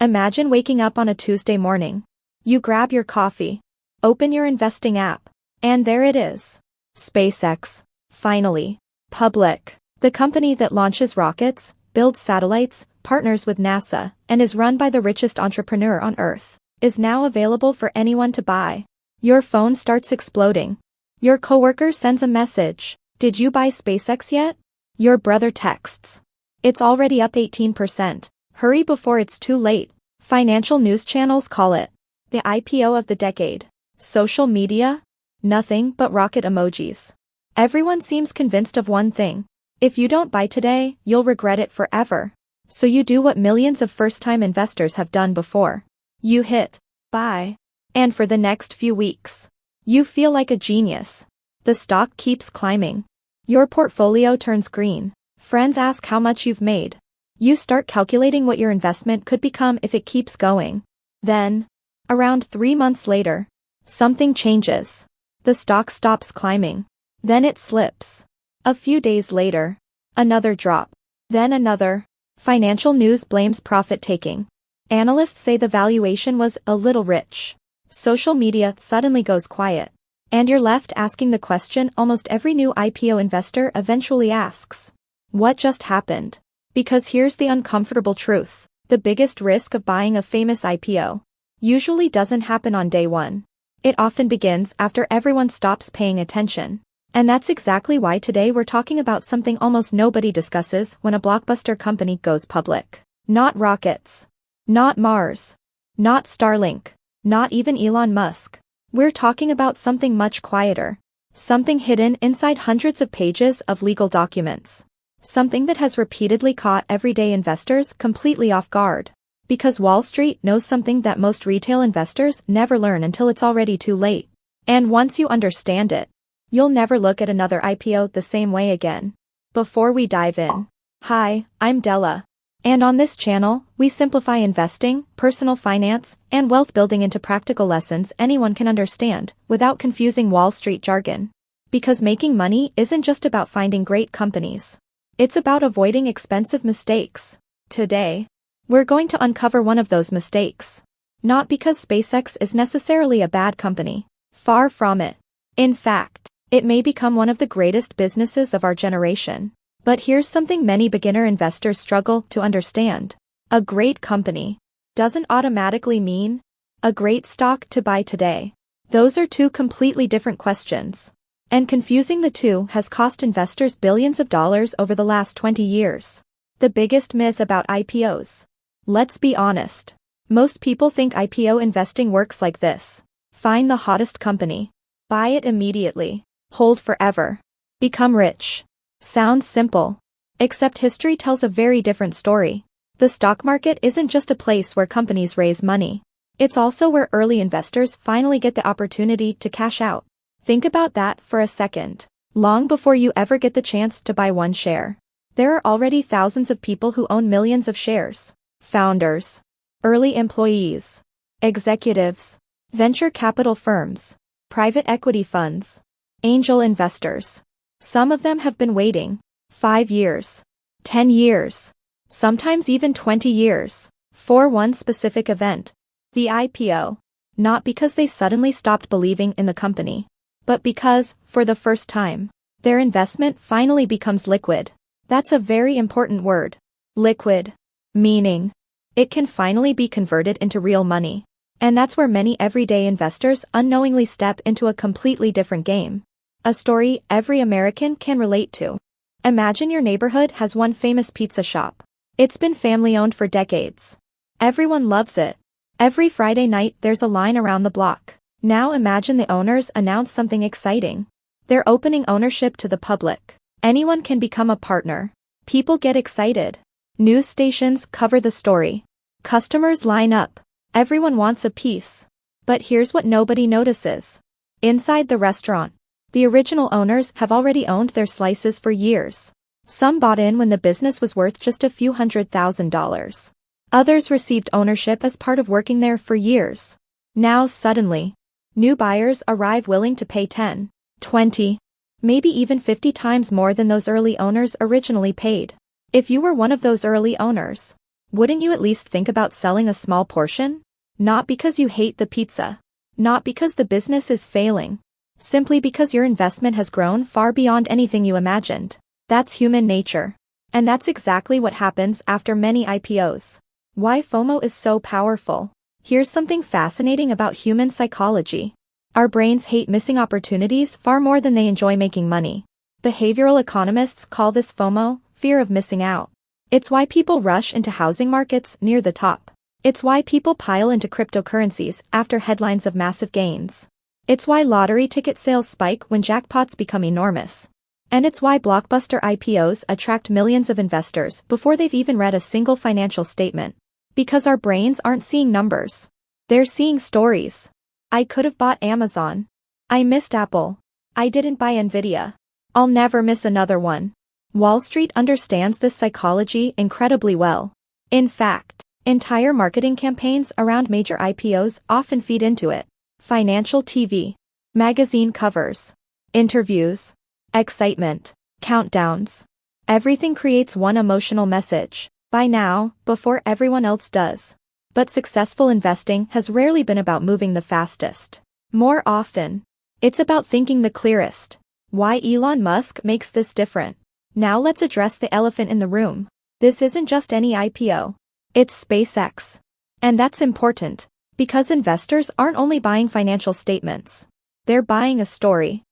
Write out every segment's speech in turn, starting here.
Imagine waking up on a Tuesday morning. You grab your coffee, open your investing app, and there it is. SpaceX, finally, public. The company that launches rockets, builds satellites, partners with NASA, and is run by the richest entrepreneur on Earth, is now available for anyone to buy. Your phone starts exploding. Your coworker sends a message. Did you buy SpaceX yet? Your brother texts. It's already up 18%. Hurry before it's too late. Financial news channels call it the IPO of the decade. Social media? Nothing but rocket emojis. Everyone seems convinced of one thing. If you don't buy today, you'll regret it forever. So you do what millions of first-time investors have done before. You hit buy. And for the next few weeks, you feel like a genius. The stock keeps climbing. Your portfolio turns green. Friends ask how much you've made. You start calculating what your investment could become if it keeps going. Then, around 3 months later, something changes. The stock stops climbing. Then it slips. A few days later, another drop. Then another. Financial news blames profit-taking. Analysts say the valuation was a little rich. Social media suddenly goes quiet. And you're left asking the question almost every new IPO investor eventually asks. What just happened? Because here's the uncomfortable truth. The biggest risk of buying a famous IPO usually doesn't happen on day one. It often begins after everyone stops paying attention. And that's exactly why today we're talking about something almost nobody discusses when a blockbuster company goes public. Not rockets. Not Mars. Not Starlink. Not even Elon Musk. We're talking about something much quieter. Something hidden inside hundreds of pages of legal documents. Something that has repeatedly caught everyday investors completely off guard. Because Wall Street knows something that most retail investors never learn until it's already too late. And once you understand it, you'll never look at another IPO the same way again. Before we dive in. Hi, I'm Della. And on this channel, we simplify investing, personal finance, and wealth building into practical lessons anyone can understand, without confusing Wall Street jargon. Because making money isn't just about finding great companies. It's about avoiding expensive mistakes. Today, we're going to uncover one of those mistakes. Not because SpaceX is necessarily a bad company. Far from it. In fact, it may become one of the greatest businesses of our generation. But here's something many beginner investors struggle to understand. A great company doesn't automatically mean a great stock to buy today. Those are two completely different questions. And confusing the two has cost investors billions of dollars over the last 20 years. The biggest myth about IPOs. Let's be honest. Most people think IPO investing works like this. Find the hottest company. Buy it immediately. Hold forever. Become rich. Sounds simple. Except history tells a very different story. The stock market isn't just a place where companies raise money. It's also where early investors finally get the opportunity to cash out. Think about that for a second. Long before you ever get the chance to buy one share, there are already thousands of people who own millions of shares. Founders, early employees, executives, venture capital firms, private equity funds, angel investors. Some of them have been waiting 5 years, 10 years, sometimes even 20 years, for one specific event, the IPO. Not because they suddenly stopped believing in the company, but because, for the first time, their investment finally becomes liquid. That's a very important word. Liquid. Meaning, it can finally be converted into real money. And that's where many everyday investors unknowingly step into a completely different game. A story every American can relate to. Imagine your neighborhood has one famous pizza shop. It's been family-owned for decades. Everyone loves it. Every Friday night there's a line around the block. Now imagine the owners announce something exciting. They're opening ownership to the public. Anyone can become a partner. People get excited. News stations cover the story. Customers line up. Everyone wants a piece. But here's what nobody notices. Inside the restaurant, the original owners have already owned their slices for years. Some bought in when the business was worth just a few $100,000. Others received ownership as part of working there for years. Now suddenly, new buyers arrive willing to pay 10, 20, maybe even 50 times more than those early owners originally paid. If you were one of those early owners, wouldn't you at least think about selling a small portion? Not because you hate the pizza. Not because the business is failing. Simply because your investment has grown far beyond anything you imagined. That's human nature. And that's exactly what happens after many IPOs. Why FOMO is so powerful. Here's something fascinating about human psychology. Our brains hate missing opportunities far more than they enjoy making money. Behavioral economists call this FOMO, fear of missing out. It's why people rush into housing markets near the top. It's why people pile into cryptocurrencies after headlines of massive gains. It's why lottery ticket sales spike when jackpots become enormous. And it's why blockbuster IPOs attract millions of investors before they've even read a single financial statement. Because our brains aren't seeing numbers. They're seeing stories. I could have bought Amazon. I missed Apple. I didn't buy Nvidia. I'll never miss another one. Wall Street understands this psychology incredibly well. In fact, entire marketing campaigns around major IPOs often feed into it. Financial TV, magazine covers, interviews, excitement, countdowns. Everything creates one emotional message. Buy now, before everyone else does. But successful investing has rarely been about moving the fastest. More often, it's about thinking the clearest. Why Elon Musk makes this different. Now let's address the elephant in the room. This isn't just any IPO. It's SpaceX. And that's important, because investors aren't only buying financial statements. They're buying a story.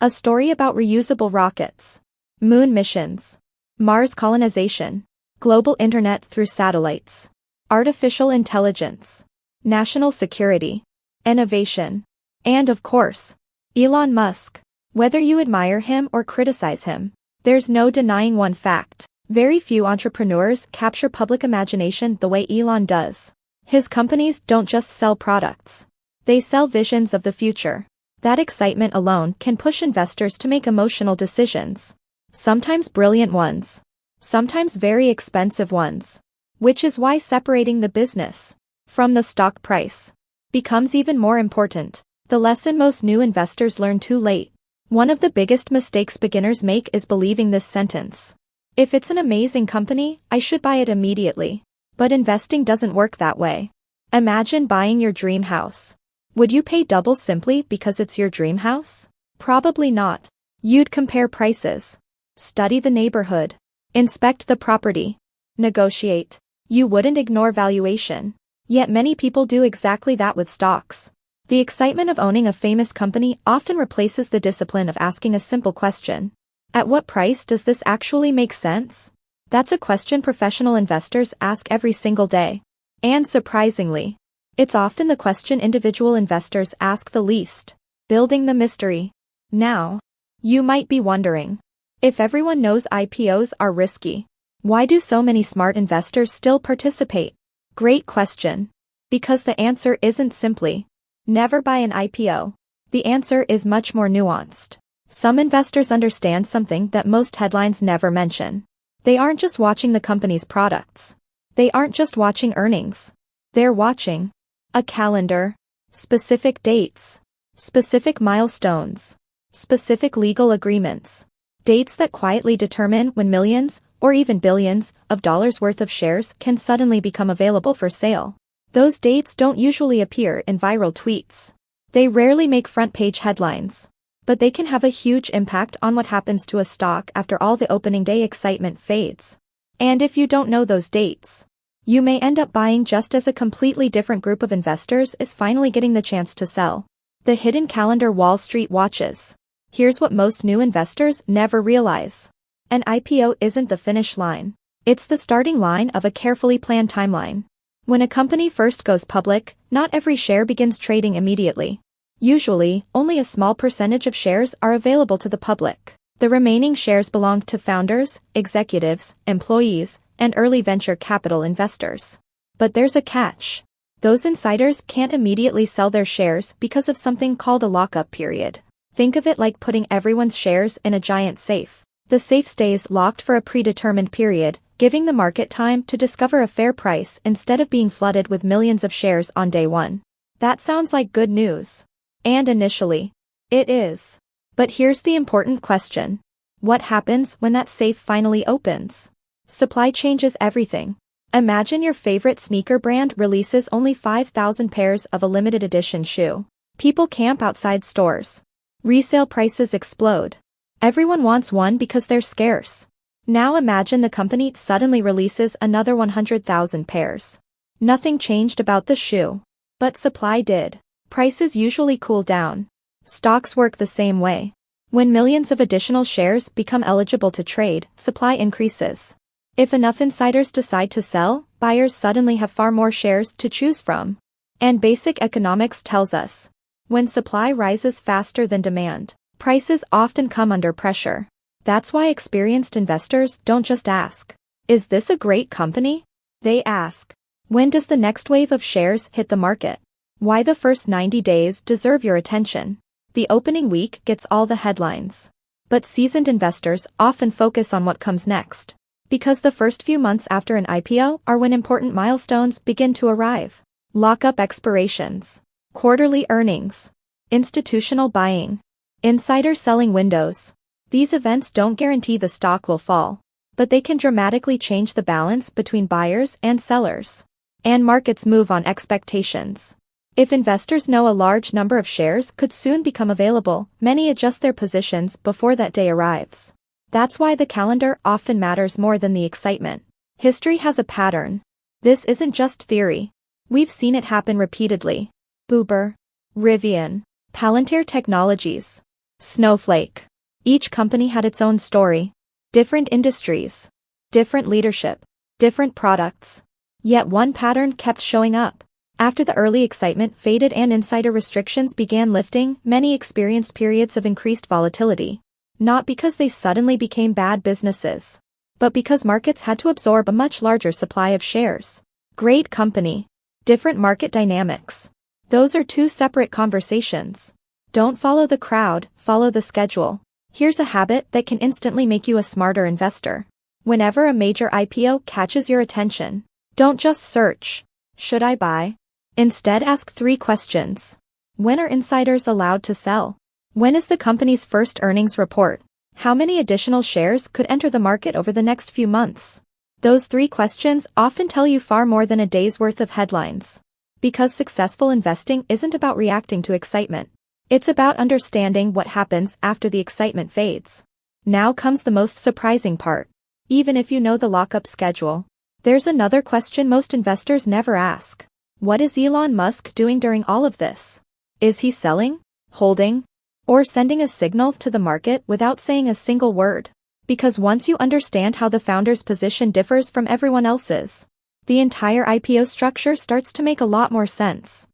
A story about reusable rockets, moon missions, Mars colonization, global internet through satellites, artificial intelligence, national security, innovation, and of course, Elon Musk. Whether you admire him or criticize him, there's no denying one fact. Very few entrepreneurs capture public imagination the way Elon does. His companies don't just sell products. They sell visions of the future. That excitement alone can push investors to make emotional decisions. Sometimes brilliant ones. Sometimes very expensive ones. Which is why separating the business from the stock price becomes even more important. The lesson most new investors learn too late. One of the biggest mistakes beginners make is believing this sentence. If it's an amazing company, I should buy it immediately. But investing doesn't work that way. Imagine buying your dream house. Would you pay double simply because it's your dream house? Probably not. You'd compare prices. Study the neighborhood. Inspect the property. Negotiate. You wouldn't ignore valuation. Yet many people do exactly that with stocks. The excitement of owning a famous company often replaces the discipline of asking a simple question. At what price does this actually make sense? That's a question professional investors ask every single day. And surprisingly, it's often the question individual investors ask the least. Building the mystery. Now, you might be wondering, if everyone knows IPOs are risky, why do so many smart investors still participate? Great question. Because the answer isn't simply, never buy an IPO. The answer is much more nuanced. Some investors understand something that most headlines never mention. They aren't just watching the company's products. They aren't just watching earnings. They're watching a calendar, specific dates, specific milestones, specific legal agreements, dates that quietly determine when millions, or even billions, of dollars worth of shares can suddenly become available for sale. Those dates don't usually appear in viral tweets. They rarely make front-page headlines. But they can have a huge impact on what happens to a stock after all the opening day excitement fades. And if you don't know those dates, you may end up buying just as a completely different group of investors is finally getting the chance to sell. The hidden calendar Wall Street watches. Here's what most new investors never realize. An IPO isn't the finish line. It's the starting line of a carefully planned timeline. When a company first goes public, not every share begins trading immediately. Usually, only a small percentage of shares are available to the public. The remaining shares belong to founders, executives, employees, and early venture capital investors. But there's a catch. Those insiders can't immediately sell their shares because of something called a lockup period. Think of it like putting everyone's shares in a giant safe. The safe stays locked for a predetermined period, giving the market time to discover a fair price instead of being flooded with millions of shares on day one. That sounds like good news. And initially, it is. But here's the important question. What happens when that safe finally opens? Supply changes everything. Imagine your favorite sneaker brand releases only 5,000 pairs of a limited edition shoe. People camp outside stores. Resale prices explode. Everyone wants one because they're scarce. Now imagine the company suddenly releases another 100,000 pairs. Nothing changed about the shoe. But supply did. Prices usually cool down. Stocks work the same way. When millions of additional shares become eligible to trade, supply increases. If enough insiders decide to sell, buyers suddenly have far more shares to choose from. And basic economics tells us, when supply rises faster than demand, prices often come under pressure. That's why experienced investors don't just ask, "Is this a great company?" They ask, "When does the next wave of shares hit the market?" Why the first 90 days deserve your attention. The opening week gets all the headlines. But seasoned investors often focus on what comes next. Because the first few months after an IPO are when important milestones begin to arrive. Lockup expirations, quarterly earnings, institutional buying, insider selling windows. These events don't guarantee the stock will fall, but they can dramatically change the balance between buyers and sellers. And markets move on expectations. If investors know a large number of shares could soon become available, many adjust their positions before that day arrives. That's why the calendar often matters more than the excitement. History has a pattern. This isn't just theory. We've seen it happen repeatedly. Uber, Rivian, Palantir Technologies, Snowflake. Each company had its own story. Different industries, different leadership, different products. Yet one pattern kept showing up. After the early excitement faded and insider restrictions began lifting, many experienced periods of increased volatility. Not because they suddenly became bad businesses, but because markets had to absorb a much larger supply of shares. Great company. Different market dynamics. Those are two separate conversations. Don't follow the crowd, follow the schedule. Here's a habit that can instantly make you a smarter investor. Whenever a major IPO catches your attention, don't just search, "Should I buy?" Instead, ask 3 questions. When are insiders allowed to sell? When is the company's first earnings report? How many additional shares could enter the market over the next few months? Those 3 questions often tell you far more than a day's worth of headlines. Because successful investing isn't about reacting to excitement. It's about understanding what happens after the excitement fades. Now comes the most surprising part. Even if you know the lockup schedule, there's another question most investors never ask. What is Elon Musk doing during all of this? Is he selling, holding, or sending a signal to the market without saying a single word? Because once you understand how the founder's position differs from everyone else's, the entire IPO structure starts to make a lot more sense.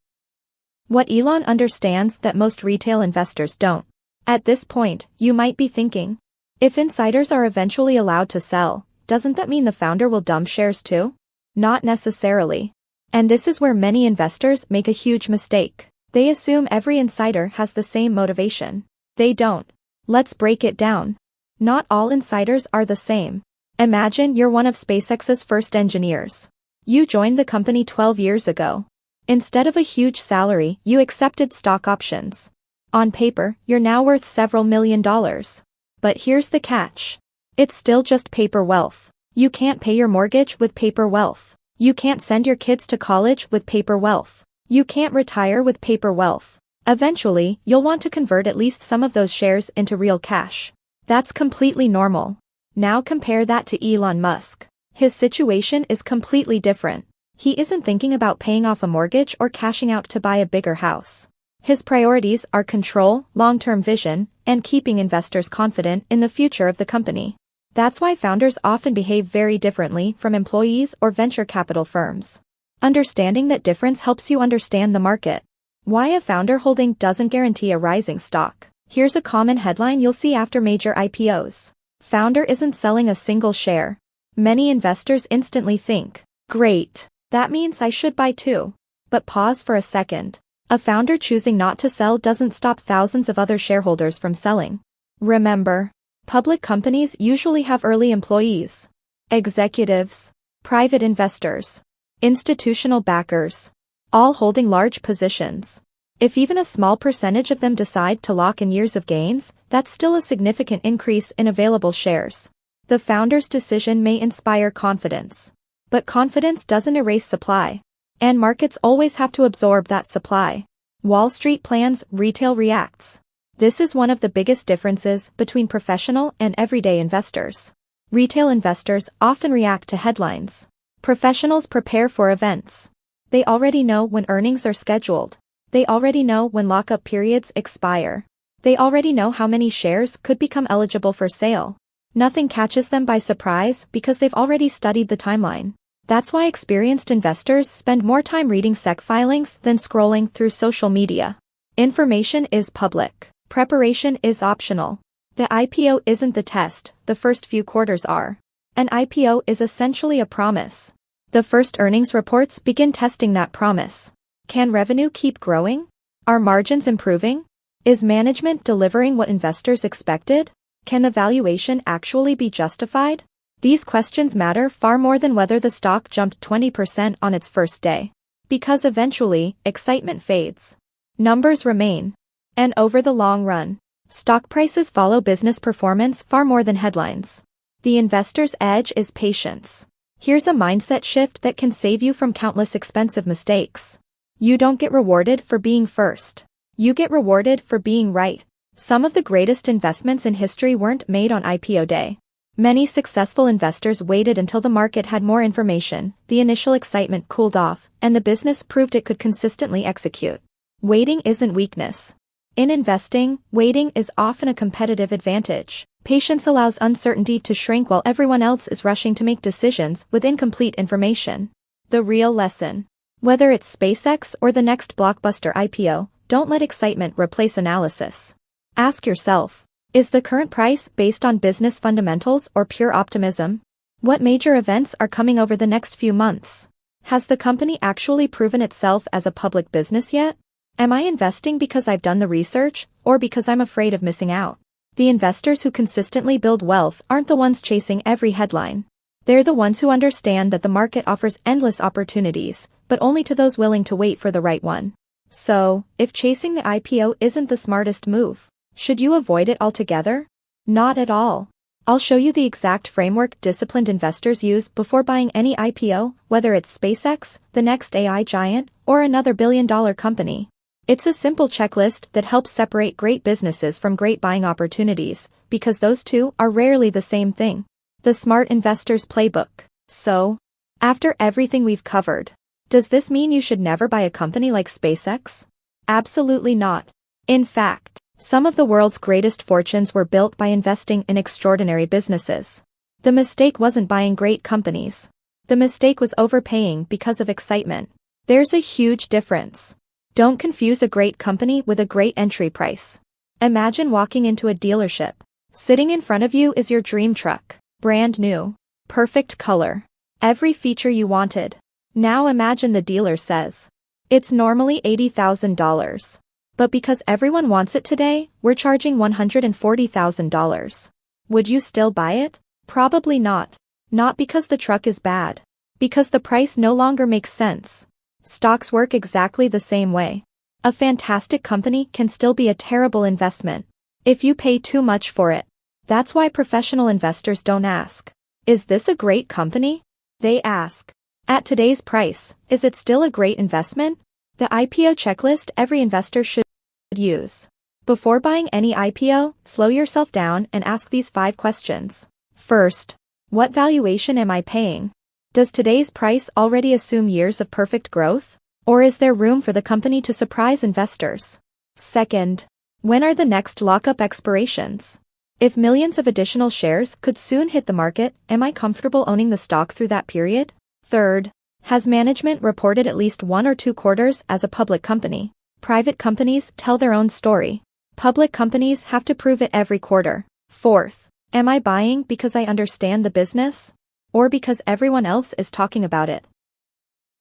What Elon understands that most retail investors don't. At this point, you might be thinking, if insiders are eventually allowed to sell, doesn't that mean the founder will dump shares too? Not necessarily. And this is where many investors make a huge mistake. They assume every insider has the same motivation. They don't. Let's break it down. Not all insiders are the same. Imagine you're one of SpaceX's first engineers. You joined the company 12 years ago. Instead of a huge salary, you accepted stock options. On paper, you're now worth several $1,000,000. But here's the catch. It's still just paper wealth. You can't pay your mortgage with paper wealth. You can't send your kids to college with paper wealth. You can't retire with paper wealth. Eventually, you'll want to convert at least some of those shares into real cash. That's completely normal. Now compare that to Elon Musk. His situation is completely different. He isn't thinking about paying off a mortgage or cashing out to buy a bigger house. His priorities are control, long-term vision, and keeping investors confident in the future of the company. That's why founders often behave very differently from employees or venture capital firms. Understanding that difference helps you understand the market. Why a founder holding doesn't guarantee a rising stock. Here's a common headline you'll see after major IPOs. Founder isn't selling a single share. Many investors instantly think, great, that means I should buy too. But pause for a second. A founder choosing not to sell doesn't stop thousands of other shareholders from selling. Remember, public companies usually have early employees, executives, private investors, institutional backers, all holding large positions. If even a small percentage of them decide to lock in years of gains, that's still a significant increase in available shares. The founder's decision may inspire confidence, But confidence doesn't erase supply. And markets always have to absorb that supply. Wall Street plans, retail reacts. This is one of the biggest differences between professional and everyday investors. Retail investors often react to headlines. Professionals prepare for events. They already know when earnings are scheduled. They already know when lockup periods expire. They already know how many shares could become eligible for sale. Nothing catches them by surprise because they've already studied the timeline. That's why experienced investors spend more time reading SEC filings than scrolling through social media. Information is public. Preparation is optional. The IPO isn't the test, the first few quarters are. An IPO is essentially a promise. The first earnings reports begin testing that promise. Can revenue keep growing? Are margins improving? Is management delivering what investors expected? Can the valuation actually be justified? These questions matter far more than whether the stock jumped 20% on its first day. Because eventually, excitement fades. Numbers remain. And over the long run, stock prices follow business performance far more than headlines. The investor's edge is patience. Here's a mindset shift that can save you from countless expensive mistakes. You don't get rewarded for being first. You get rewarded for being right. Some of the greatest investments in history weren't made on IPO day. Many successful investors waited until the market had more information, the initial excitement cooled off, and the business proved it could consistently execute. Waiting isn't weakness. In investing, waiting is often a competitive advantage. Patience allows uncertainty to shrink while everyone else is rushing to make decisions with incomplete information. The real lesson. Whether it's SpaceX or the next blockbuster IPO, don't let excitement replace analysis. Ask yourself, is the current price based on business fundamentals or pure optimism? What major events are coming over the next few months? Has the company actually proven itself as a public business yet? Am I investing because I've done the research, or because I'm afraid of missing out? The investors who consistently build wealth aren't the ones chasing every headline. They're the ones who understand that the market offers endless opportunities, but only to those willing to wait for the right one. So, if chasing the IPO isn't the smartest move, should you avoid it altogether? Not at all. I'll show you the exact framework disciplined investors use before buying any IPO, whether it's SpaceX, the next AI giant, or another billion-dollar company. It's a simple checklist that helps separate great businesses from great buying opportunities, because those two are rarely the same thing. The Smart Investor's Playbook. So, after everything we've covered, does this mean you should never buy a company like SpaceX? Absolutely not. In fact, some of the world's greatest fortunes were built by investing in extraordinary businesses. The mistake wasn't buying great companies. The mistake was overpaying because of excitement. There's a huge difference. Don't confuse a great company with a great entry price. Imagine walking into a dealership. Sitting in front of you is your dream truck. Brand new. Perfect color. Every feature you wanted. Now imagine the dealer says, it's normally $80,000. But because everyone wants it today, we're charging $140,000. Would you still buy it? Probably not. Not because the truck is bad. Because the price no longer makes sense. Stocks work exactly the same way. A fantastic company can still be a terrible investment if you pay too much for it. That's why professional investors don't ask, is this a great company? They ask, at today's price, is it still a great investment? The IPO checklist every investor should use. Before buying any IPO, slow yourself down and ask these 5 questions. First, what valuation am I paying? Does today's price already assume years of perfect growth? Or is there room for the company to surprise investors? Second, when are the next lockup expirations? If millions of additional shares could soon hit the market, am I comfortable owning the stock through that period? Third, has management reported at least 1 or 2 quarters as a public company? Private companies tell their own story. Public companies have to prove it every quarter. Fourth, am I buying because I understand the business? Or because everyone else is talking about it?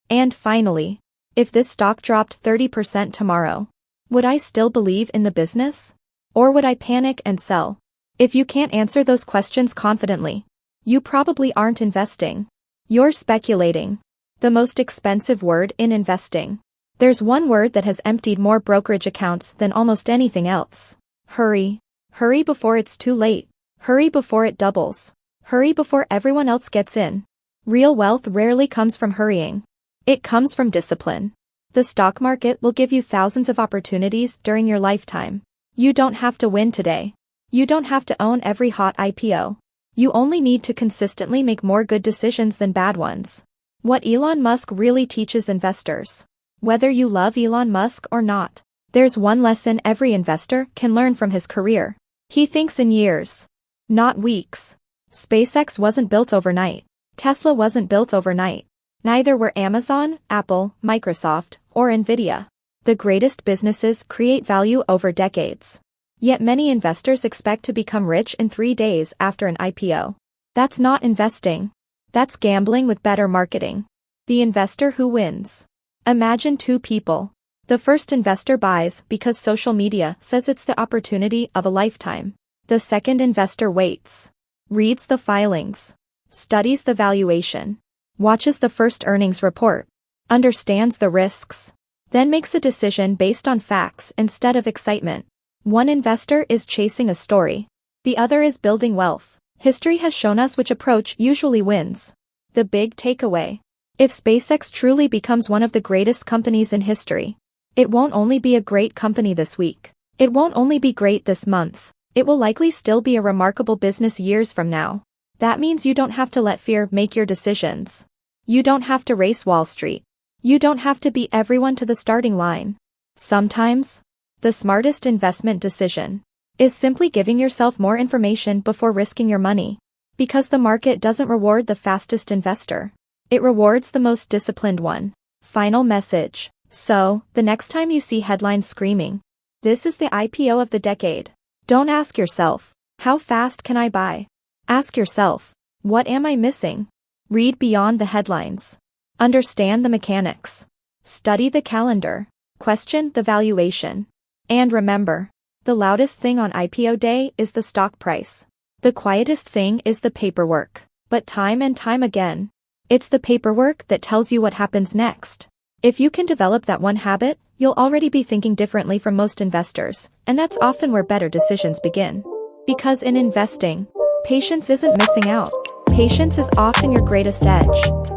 And finally, if this stock dropped 30% tomorrow, would I still believe in the business? Or would I panic and sell? If you can't answer those questions confidently, you probably aren't investing. You're speculating. The most expensive word in investing. There's one word that has emptied more brokerage accounts than almost anything else. Hurry. Hurry before it's too late. Hurry before it doubles. Hurry before everyone else gets in. Real wealth rarely comes from hurrying. It comes from discipline. The stock market will give you thousands of opportunities during your lifetime. You don't have to win today. You don't have to own every hot IPO. You only need to consistently make more good decisions than bad ones. What Elon Musk really teaches investors. Whether you love Elon Musk or not, there's one lesson every investor can learn from his career. He thinks in years, not weeks. SpaceX wasn't built overnight. Tesla wasn't built overnight. Neither were Amazon, Apple, Microsoft, or Nvidia. The greatest businesses create value over decades. Yet many investors expect to become rich in 3 days after an IPO. That's not investing. That's gambling with better marketing. The investor who wins. Imagine two people. The first investor buys because social media says it's the opportunity of a lifetime. The second investor waits. Reads the filings. Studies the valuation. Watches the first earnings report. Understands the risks. Then makes a decision based on facts instead of excitement. One investor is chasing a story. The other is building wealth. History has shown us which approach usually wins. The big takeaway. If SpaceX truly becomes one of the greatest companies in history, it won't only be a great company this week. It won't only be great this month. It will likely still be a remarkable business years from now. That means you don't have to let fear make your decisions. You don't have to race Wall Street. You don't have to beat everyone to the starting line. Sometimes, the smartest investment decision is simply giving yourself more information before risking your money. Because the market doesn't reward the fastest investor. It rewards the most disciplined one. Final message. So, the next time you see headlines screaming, "This is the IPO of the decade," don't ask yourself, "How fast can I buy?" Ask yourself, "What am I missing?" Read beyond the headlines. Understand the mechanics. Study the calendar. Question the valuation. And remember, the loudest thing on IPO day is the stock price. The quietest thing is the paperwork. But time and time again, it's the paperwork that tells you what happens next. If you can develop that one habit, you'll already be thinking differently from most investors, and that's often where better decisions begin. Because in investing, patience isn't missing out. Patience is often your greatest edge.